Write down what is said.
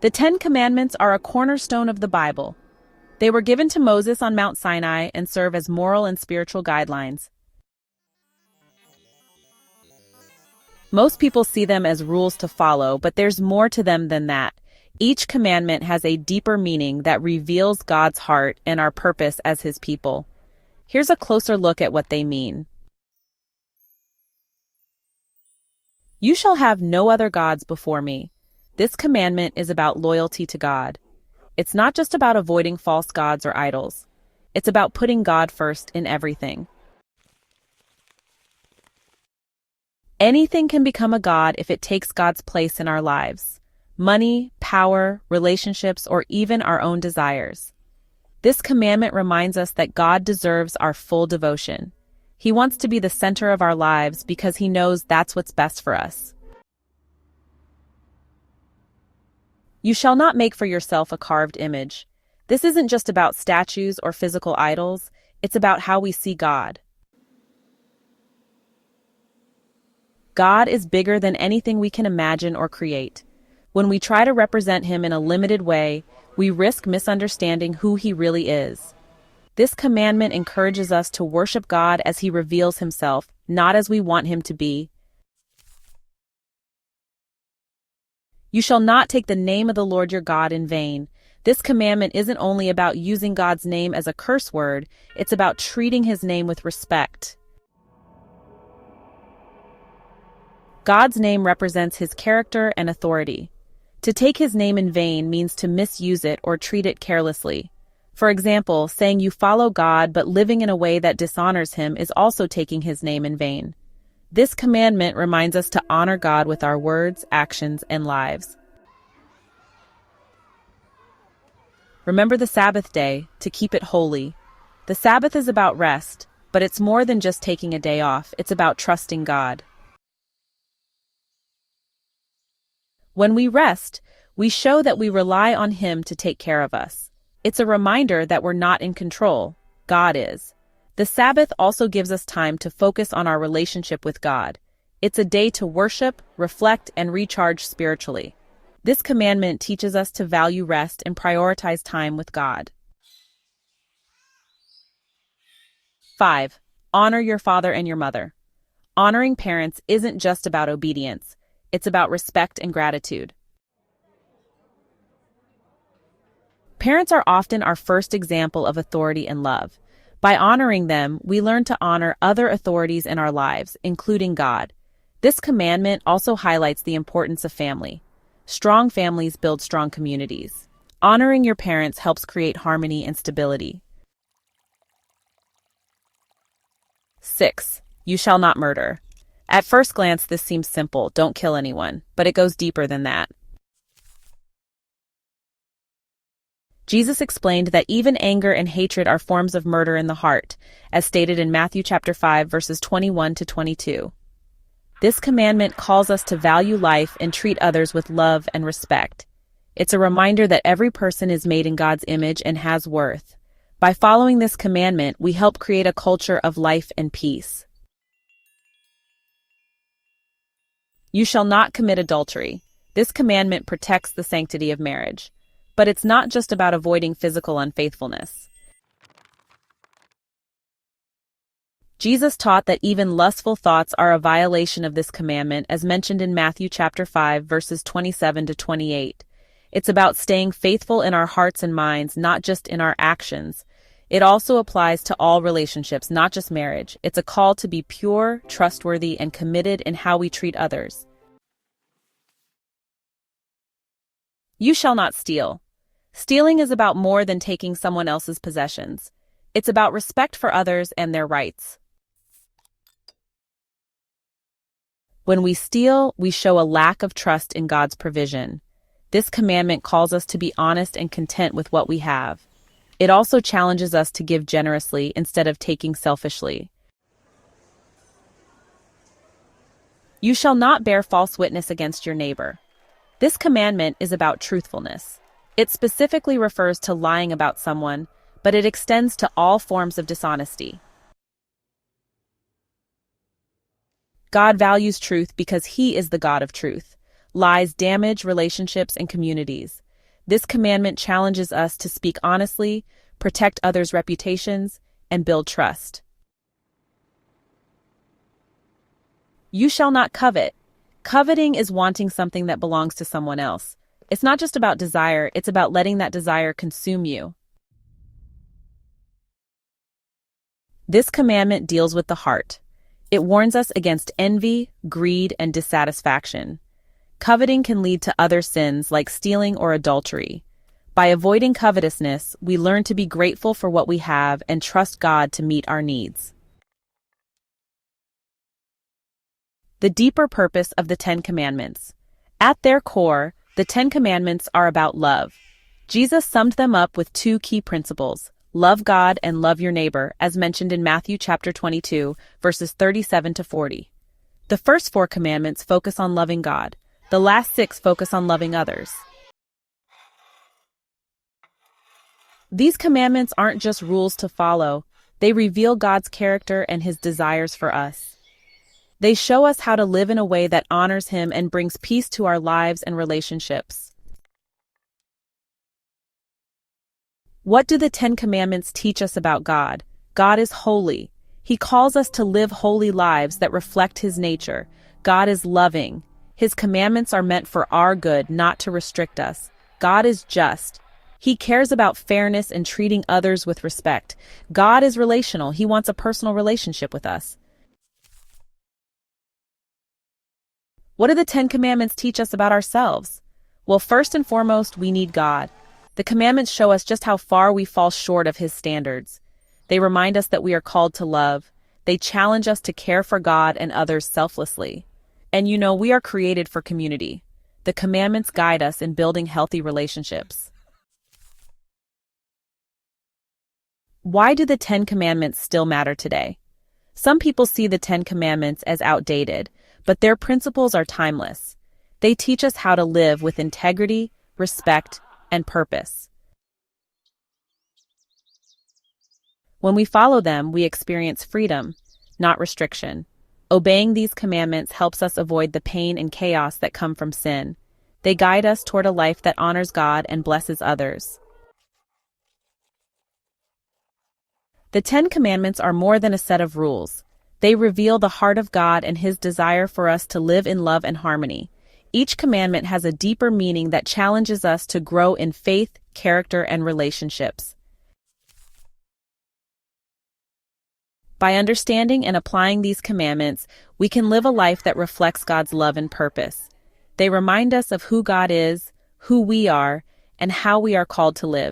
The Ten Commandments are a cornerstone of the Bible. They were given to Moses on Mount Sinai and serve as moral and spiritual guidelines. Most people see them as rules to follow, but there's more to them than that. Each commandment has a deeper meaning that reveals God's heart and our purpose as His people. Here's a closer look at what they mean. You shall have no other gods before me. This commandment is about loyalty to God. It's not just about avoiding false gods or idols. It's about putting God first in everything. Anything can become a god if it takes God's place in our lives. Money, power, relationships, or even our own desires. This commandment reminds us that God deserves our full devotion. He wants to be the center of our lives because He knows that's what's best for us. You shall not make for yourself a carved image. This isn't just about statues or physical idols, it's about how we see God. God is bigger than anything we can imagine or create. When we try to represent Him in a limited way, we risk misunderstanding who He really is. This commandment encourages us to worship God as He reveals Himself, not as we want Him to be. You shall not take the name of the Lord your God in vain. This commandment isn't only about using God's name as a curse word, it's about treating His name with respect. God's name represents His character and authority. To take His name in vain means to misuse it or treat it carelessly. For example, saying you follow God but living in a way that dishonors Him is also taking His name in vain. This commandment reminds us to honor God with our words, actions, and lives. Remember the Sabbath day, to keep it holy. The Sabbath is about rest, but it's more than just taking a day off, it's about trusting God. When we rest, we show that we rely on Him to take care of us. It's a reminder that we're not in control, God is. The Sabbath also gives us time to focus on our relationship with God. It's a day to worship, reflect, and recharge spiritually. This commandment teaches us to value rest and prioritize time with God. 5. Honor your father and your mother. Honoring parents isn't just about obedience. It's about respect and gratitude. Parents are often our first example of authority and love. By honoring them, we learn to honor other authorities in our lives, including God. This commandment also highlights the importance of family. Strong families build strong communities. Honoring your parents helps create harmony and stability. 6. You shall not murder. At first glance, this seems simple, don't kill anyone, but it goes deeper than that. Jesus explained that even anger and hatred are forms of murder in the heart, as stated in Matthew chapter 5, verses 21 to 22. This commandment calls us to value life and treat others with love and respect. It's a reminder that every person is made in God's image and has worth. By following this commandment, we help create a culture of life and peace. You shall not commit adultery. This commandment protects the sanctity of marriage. But it's not just about avoiding physical unfaithfulness. Jesus taught that even lustful thoughts are a violation of this commandment, as mentioned in Matthew chapter 5, verses 27 to 28. It's about staying faithful in our hearts and minds, not just in our actions. It also applies to all relationships, not just marriage. It's a call to be pure, trustworthy, and committed in how we treat others. You shall not steal. Stealing is about more than taking someone else's possessions. It's about respect for others and their rights. When we steal, we show a lack of trust in God's provision. This commandment calls us to be honest and content with what we have. It also challenges us to give generously instead of taking selfishly. You shall not bear false witness against your neighbor. This commandment is about truthfulness. It specifically refers to lying about someone, but it extends to all forms of dishonesty. God values truth because He is the God of truth. Lies damage relationships and communities. This commandment challenges us to speak honestly, protect others' reputations, and build trust. You shall not covet. Coveting is wanting something that belongs to someone else. It's not just about desire, it's about letting that desire consume you. This commandment deals with the heart. It warns us against envy, greed, and dissatisfaction. Coveting can lead to other sins like stealing or adultery. By avoiding covetousness, we learn to be grateful for what we have and trust God to meet our needs. The deeper purpose of the Ten Commandments. At their core, the Ten Commandments are about love. Jesus summed them up with two key principles: love God and love your neighbor, as mentioned in Matthew chapter 22, verses 37 to 40. The first four commandments focus on loving God. The last six focus on loving others. These commandments aren't just rules to follow, they reveal God's character and His desires for us. They show us how to live in a way that honors Him and brings peace to our lives and relationships. What do the Ten Commandments teach us about God? God is holy. He calls us to live holy lives that reflect His nature. God is loving. His commandments are meant for our good, not to restrict us. God is just. He cares about fairness and treating others with respect. God is relational. He wants a personal relationship with us. What do the Ten Commandments teach us about ourselves? Well, first and foremost, we need God. The commandments show us just how far we fall short of His standards. They remind us that we are called to love. They challenge us to care for God and others selflessly. And we are created for community. The commandments guide us in building healthy relationships. Why do the Ten Commandments still matter today? Some people see the Ten Commandments as outdated, but their principles are timeless. They teach us how to live with integrity, respect, and purpose. When we follow them, we experience freedom, not restriction. Obeying these commandments helps us avoid the pain and chaos that come from sin. They guide us toward a life that honors God and blesses others. The Ten Commandments are more than a set of rules. They reveal the heart of God and His desire for us to live in love and harmony. Each commandment has a deeper meaning that challenges us to grow in faith, character, and relationships. By understanding and applying these commandments, we can live a life that reflects God's love and purpose. They remind us of who God is, who we are, and how we are called to live.